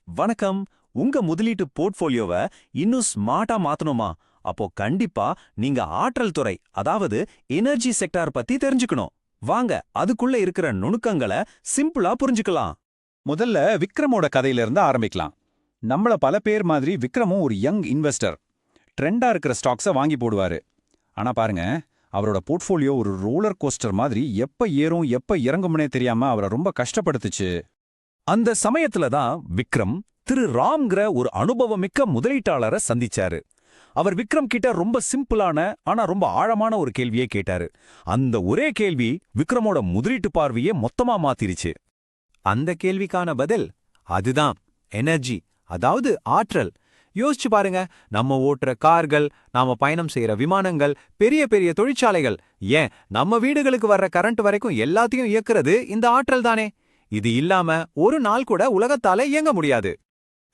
வணக்கம். உங்க முதலீட்டு போர்ட்ஃபோலியோவ இன்னும் ஸ்மார்ட்டா மாத்தணுமா? அப்போ கண்டிப்பா நீங்க ஆற்றல் துறை, அதாவது எனர்ஜி செக்டார் பத்தி தெரிஞ்சுக்கணும். வாங்க அதுக்குள்ள இருக்கிற நுணுக்கங்களை சிம்பிளா புரிஞ்சுக்கலாம். முதல்ல விக்ரமோட கதையில இருந்து ஆரம்பிக்கலாம். நம்மள பல பேர் மாதிரி விக்ரமும் ஒரு யங் இன்வெஸ்டர். ட்ரெண்டா இருக்கிற ஸ்டாக்ஸை வாங்கி போடுவாரு. ஆனா பாருங்க, அவரோட போர்ட்ஃபோலியோ ஒரு ரோலர் கோஸ்டர் மாதிரி எப்ப ஏறும் எப்ப இறங்கும்னே தெரியாம அவரை ரொம்ப கஷ்டப்படுத்துச்சு. அந்த சமயத்துல தான் விக்ரம் திரு ராம்ங்கிற ஒரு அனுபவமிக்க முதலீட்டாளரை சந்திச்சாரு. அவர் விக்ரம் கிட்ட ரொம்ப சிம்பிளான ஆனா ரொம்ப ஆழமான ஒரு கேள்வியை கேட்டாரு. அந்த ஒரே கேள்வி விக்ரமோட முதலீட்டு பார்வையே மொத்தமா மாத்திருச்சு. அந்த கேள்விக்கான பதில் அதுதான் எனர்ஜி, அதாவது ஆற்றல். யோசிச்சு பாருங்க, நம்ம ஓட்டுற கார்கள், நாம பயணம் செய்யற விமானங்கள், பெரிய பெரிய தொழிற்சாலைகள், ஏன் நம்ம வீடுகளுக்கு வர்ற கரண்ட் வரைக்கும் எல்லாத்தையும் இயக்குறது இந்த ஆற்றல் தானே. இது இல்லாம ஒரு நாள் கூட உலகத்தால இயங்க முடியாது.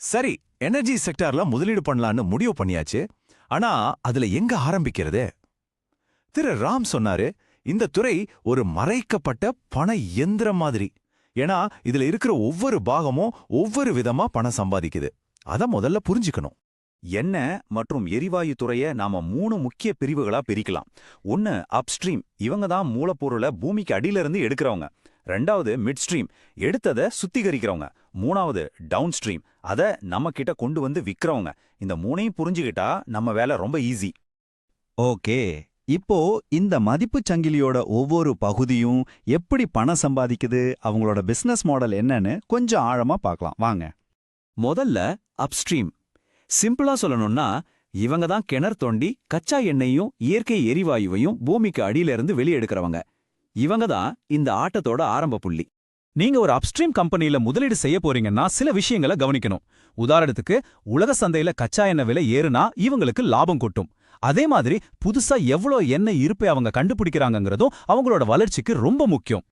சரி, எனர்ஜி செக்டார்ல முதலீடு பண்ணலான்னு முடிவு பண்ணியாச்சு. ஆனா அதுல எங்க ஆரம்பிக்கிறது? திரு ராம் சொன்னாரு, இந்த துறை ஒரு மறைக்கப்பட்ட பண எந்திரம் மாதிரி. ஏன்னா இதுல இருக்கிற ஒவ்வொரு பாகமும் ஒவ்வொரு விதமா பணம் சம்பாதிக்குது. அத முதல்ல புரிஞ்சுக்கணும். எண்ணெய் மற்றும் எரிவாயு துறைய நாம 3 முக்கிய பிரிவுகளா பிரிக்கலாம். ஒன்னு அப்ஸ்ட்ரீம், இவங்க தான் மூலப்பொருளை பூமிக்கு அடியில இருந்து எடுக்கிறவங்க. ரெண்டாவது மிட்ஸ்ட்ரீம், எடுத்ததை சுத்திகரிக்கிறவங்க. மூணாவது டவுன் ஸ்ட்ரீம், அதை நம்ம கிட்ட கொண்டு வந்து விக்கிறவங்க. இந்த மூணையும் புரிஞ்சுக்கிட்டா நம்ம வேலை ரொம்ப ஈஸி. ஓகே, இப்போ இந்த மதிப்புச் சங்கிலியோட ஒவ்வொரு பகுதியும் எப்படி பணம் சம்பாதிக்குது, அவங்களோட பிசினஸ் மாடல் என்னன்னு கொஞ்சம் ஆழமா பார்க்கலாம் வாங்க. முதல்ல அப்ஸ்ட்ரீம். சிம்பிளா சொல்லணும்னா, இவங்க தான் கிணறு தோண்டி கச்சா எண்ணெயையும் இயற்கை எரிவாயுவையும் பூமிக்கு அடியில இருந்து வெளியெடுக்கிறவங்க. இவங்க தான் இந்த ஆட்டத்தோட ஆரம்ப புள்ளி. நீங்க ஒரு அப்ஸ்ட்ரீம் கம்பெனில முதலீடு செய்ய போறீங்கன்னா சில விஷயங்களை கவனிக்கணும். உதாரணத்துக்கு, உலக சந்தையில கச்சா எண்ணெய் விலை ஏறுனா இவங்களுக்கு லாபம் கொட்டும். அதே மாதிரி புதுசா எவ்வளோ எண்ணெய் இருப்பை அவங்க கண்டுபிடிக்கிறாங்கங்கிறதும் அவங்களோட வளர்ச்சிக்கு ரொம்ப முக்கியம்.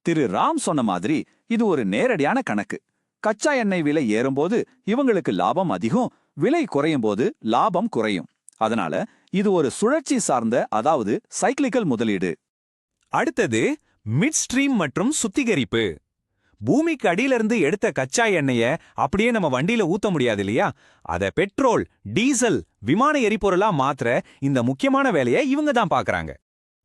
திரு ராம் சொன்ன மாதிரி இது ஒரு நேரடியான கணக்கு. கச்சா எண்ணெய் விலை ஏறும்போது இவங்களுக்கு லாபம் அதிகம், விலை குறையும் போது லாபம் குறையும். அதனால இது ஒரு சுழற்சி சார்ந்த, அதாவது சைக்கிளிக்கல் முதலீடு. அடுத்தது மிட்ஸ்ட்ரீம் மற்றும் சுத்திகரிப்பு. பூமிக்கு அடியிலிருந்து எடுத்த கச்சா எண்ணெய அப்படியே நம்ம வண்டியில ஊத்த முடியாது இல்லையா? அத பெட்ரோல், டீசல், விமான எரிபொருளா மாத்திர இந்த முக்கியமான வேலையை இவங்க தான் பாக்குறாங்க.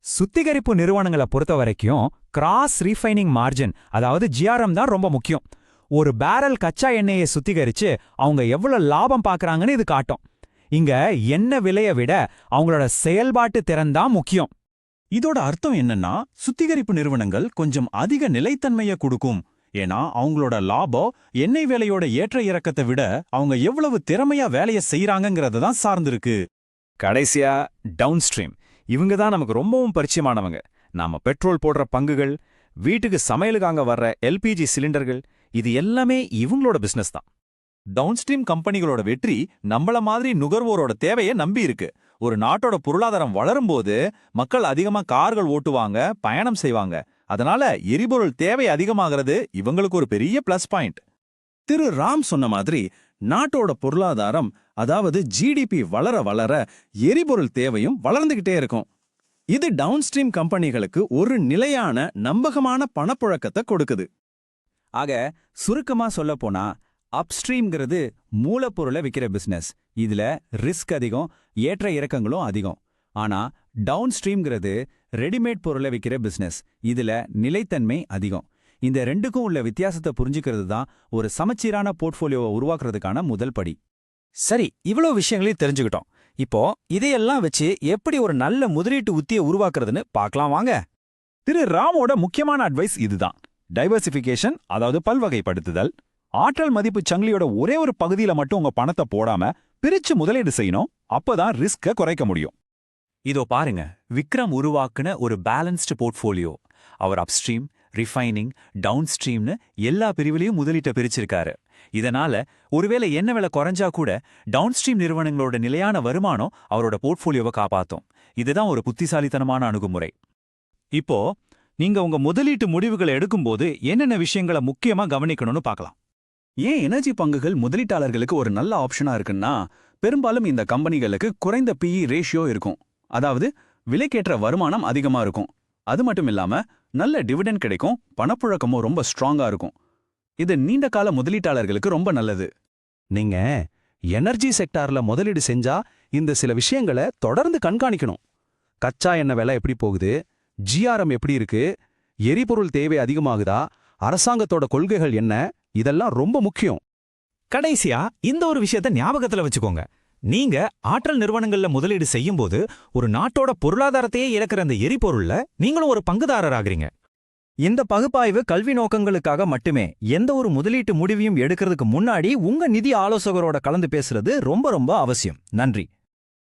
சுத்திகரிப்பு நிறுவனங்களை பொறுத்த வரைக்கும் கிராஸ் ரீஃபைனிங் மார்ஜின், அதாவது ஜிஆர்எம் தான் ரொம்ப முக்கியம். ஒரு பேரல் கச்சா எண்ணெயை சுத்திகரிச்சு அவங்க எவ்வளவு லாபம் பாக்குறாங்கன்னு இது காட்டும். இங்க எண்ணெய் விலைய விட அவங்களோட செயல்பாட்டு திறன் தான் முக்கியம். இதோட அர்த்தம் என்னன்னா, சுத்திகரிப்பு நிறுவனங்கள் கொஞ்சம் அதிக நிலைத்தன்மையை கொடுக்கும். ஏன்னா அவங்களோட லாபம் எண்ணெய் விலையோட ஏற்ற இறக்கத்தை விட அவங்க எவ்வளவு திறமையா வேலையை செய்யறாங்கங்கறத தான் சார்ந்திருக்கு. கடைசியா டவுன் ஸ்ட்ரீம். இவங்க தான் நமக்கு ரொம்பவும் பரிச்சயமானவங்க. நாம பெட்ரோல் போடுற பங்குகள், வீட்டுக்கு சமையலுக்காக வர்ற எல்பிஜி சிலிண்டர்கள், இது எல்லாமே இவங்களோட பிசினஸ் தான். டவுன்ஸ்ட்ரீம் கம்பெனிகளோட வெற்றி நம்மள மாதிரி நுகர்வோரோட தேவையை நம்பி இருக்கு. ஒரு நாட்டோட பொருளாதாரம் வளரும்போது மக்கள் அதிகமா கார்கள் ஓட்டுவாங்க, பயணம் செய்வாங்க. அதனால எரிபொருள் தேவை அதிகமாகிறது இவங்களுக்கு ஒரு பெரிய பிளஸ் பாயிண்ட். திரு ராம் சொன்ன மாதிரி நாட்டோட பொருளாதாரம், அதாவது ஜிடிபி வளர வளர எரிபொருள் தேவையும் வளர்ந்துகிட்டே இருக்கும். இது டவுன்ஸ்ட்ரீம் கம்பெனிகளுக்கு ஒரு நிலையான, நம்பகமான பணப்புழக்கத்தை கொடுக்குது. ஆக சுருக்கமா சொல்லப்போனா, அப்ஸ்ட்ரீம்ங்கிறது மூலப்பொருளை விற்கிற பிசினஸ். இதுல ரிஸ்க் அதிகம், ஏற்ற இறக்கங்களும் அதிகம். ஆனா டவுன் ஸ்ட்ரீம்ங்கிறது ரெடிமேட் பொருளை விற்கிற பிசினஸ். இதுல நிலைத்தன்மை அதிகம். இந்த ரெண்டுக்கும் உள்ள வித்தியாசத்தை புரிஞ்சுக்கிறது தான் ஒரு சமச்சீரான போர்ட்ஃபோலியோவை உருவாக்குறதுக்கான முதல் படி. சரி, இவ்வளோ விஷயங்களையும் தெரிஞ்சுக்கிட்டோம். இப்போ இதையெல்லாம் வச்சு எப்படி ஒரு நல்ல முதலீட்டு உத்தியை உருவாக்குறதுன்னு பார்க்கலாம் வாங்க. திரு ராமோட முக்கியமான அட்வைஸ் இதுதான். டைவர்சிஃபிகேஷன், அதாவது பல்வகைப்படுத்துதல். ஆற்றல் மதிப்பு சங்கிலியோட ஒரே ஒரு பகுதியில மட்டும் உங்க பணத்தை போடாம பிரிச்சு முதலீடு செய்யணும். அப்பதான் ரிஸ்க குறைக்க முடியும். இதோ பாருங்க, விக்ரம் உருவாக்குன ஒரு பேலன்ஸ்டு போர்ட்ஃபோலியோ. அவர் அப்ஸ்ட்ரீம், ரிஃபைனிங், டவுன் ஸ்ட்ரீம்னு எல்லா பிரிவிலையும் முதலீட்டை பிரிச்சிருக்காரு. இதனால ஒருவேளை என்ன விலை குறைஞ்சா கூட டவுன் ஸ்ட்ரீம் நிறுவனங்களோட நிலையான வருமானம் அவரோட போர்ட்ஃபோலியோவை காப்பாத்தும். இதுதான் ஒரு புத்திசாலித்தனமான அணுகுமுறை. இப்போ நீங்க உங்க முதலீட்டு முடிவுகளை எடுக்கும்போது என்னென்ன விஷயங்களை முக்கியமா கவனிக்கணும்னு பார்க்கலாம். ஏன் எனர்ஜி பங்குகள் முதலீட்டாளர்களுக்கு ஒரு நல்ல ஆப்ஷனா இருக்குன்னா, பெரும்பாலும் இந்த கம்பெனிகளுக்கு குறைந்த பிஇ ரேஷியோ இருக்கும். அதாவது விலைக்கேற்ற வருமானம் அதிகமா இருக்கும். அது மட்டும் இல்லாம நல்ல டிவிடெண்ட் கிடைக்கும், பணப்புழக்கமும் ரொம்ப ஸ்ட்ராங்கா இருக்கும். இது நீண்ட கால முதலீட்டாளர்களுக்கு ரொம்ப நல்லது. நீங்க எனர்ஜி செக்டார்ல முதலீடு செஞ்சா இந்த சில விஷயங்களை தொடர்ந்து கண்காணிக்கணும். கச்சா எண்ணெய் விலை எப்படி போகுது, ஜிஆர்எம் எப்படி இருக்கு, எரிபொருள் தேவை அதிகமாகுதா, அரசாங்கத்தோட கொள்கைகள் என்ன, இதெல்லாம் ரொம்ப முக்கியம். கடைசியா இந்த ஒரு விஷயத்த ஞாபகத்துல வச்சுக்கோங்க. நீங்க ஆற்றல் நிறுவனங்கள்ல முதலீடு செய்யும்போது ஒரு நாட்டோட பொருளாதாரத்தையே இழக்கிற அந்த எரிபொருள்ல நீங்களும் ஒரு பங்குதாரராகிறீங்க. இந்த பகுப்பாய்வு கல்வி நோக்கங்களுக்காக மட்டுமே. எந்த ஒரு முதலீட்டு முடிவையும் எடுக்கிறதுக்கு முன்னாடி உங்க நிதி ஆலோசகரோட கலந்து பேசுறது ரொம்ப ரொம்ப அவசியம். நன்றி.